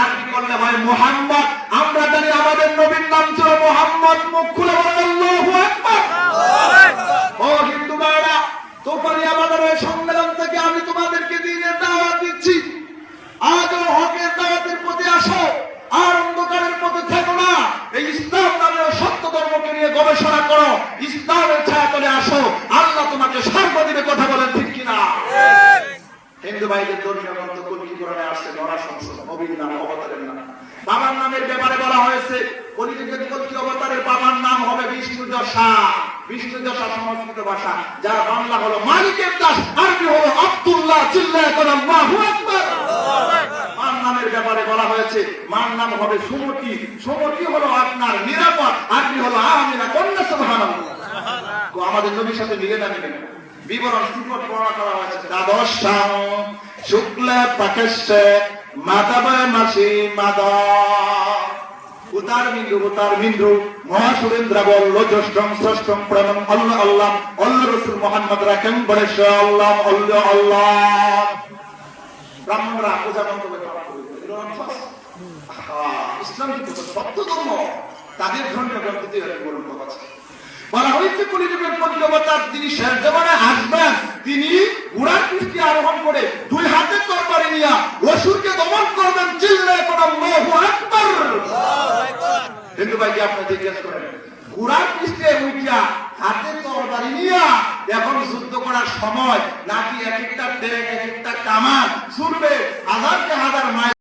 আরবি করলে হয় মুহাম্মদ। আমরা জানি আমাদের নবীর নাম ছিল মুহাম্মদ। মুখ খুলে বলেন আল্লাহু আকবার। ও হিন্দু ভাইরা, তোফানি আমাদের এই সম্মেলন থেকে আমি তোমাদেরকে দ্বীনের দাওয়াত দিচ্ছি। আজও হকের দাওয়াতের প্রতি আসো, আর অন্ধকারের পথে থেকো না। এই ইসলাম নামের সত্য ধর্মকে নিয়ে গবেষণা করো, ইসলামের ছায়াতলে আসো, আল্লাহ তোমাকে স্বর্গ দিবে। কথা বলেন ঠিক কিনা? হিন্দু ভাইদের ধর্মীয় গ্রন্থ কলকি কোরআনে আসছে নরা সংসদ, নবীর নাম, অবতারের নাম। বাবার নামের ব্যাপারে বলা হয়েছে কলিযুগের কলকি অবতারের বাবার নাম হবে বিষ্ণু যশা। বিষ্ণু যশা সংস্কৃত ভাষা, যার বাংলা হলো মালিকের দাস, আরবি হলো আব্দুল্লাহ। চিল্লায়ে কোন আল্লাহু আকবার। মার নামের ব্যাপারে বলা হয়েছে মার নাম হবে সুমতি। সুমতি হলো আপনার নিরাপদ, আরবি হলো আমিনা। কন্যা সুবহানাল্লাহ। তো আমাদের নবীর সাথে মিলে না মিলে না? বিবরণ সিফত বর্ণনা করা হয়েছে। দ্বাদশাং শুক্লা পাকেশে মাতাবায় মাসি মাদা উতার বিন্দু মহাসুরেন্দ্র বল্ল জ্যেষ্ঠং শ্রেষ্ঠং প্রেমং আল্লাহ আল্লাহ আল্লাহ রাসূল মুহাম্মদ রাকেন বলে আল্লাহ আল্লাহ আল্লাহ। ব্রাহ্মণরা পূজা মন্ত্র পাঠ করে ইসলাম কিন্তু সত্য ধর্ম, তাদের ধর্মীয় গ্রন্থ দিয়ে বলুন কথা বলা হয়েছে কলিযুগের প্রতিষ্ঠাতা তিনি শেষ জামানায় আসবেন। তিনি ঘোড়ার পিঠে আরোহণ করে দুই হাতে তরবারি নিয়ে অসুরকে দমন করবেন। চিল্লায়ে কোন আল্লাহু আকবার। হিন্দু ভাইকে আপনি জিজ্ঞেস করেন, ঘোড়ার পিঠে উঠিয়া হাতে তরবারি নিয়ে এখন যুদ্ধ করার সময় নাকি এক একটা ট্যাঙ্ক, এক একটা কামান ছুটবে হাজারকে হাজার মাইল?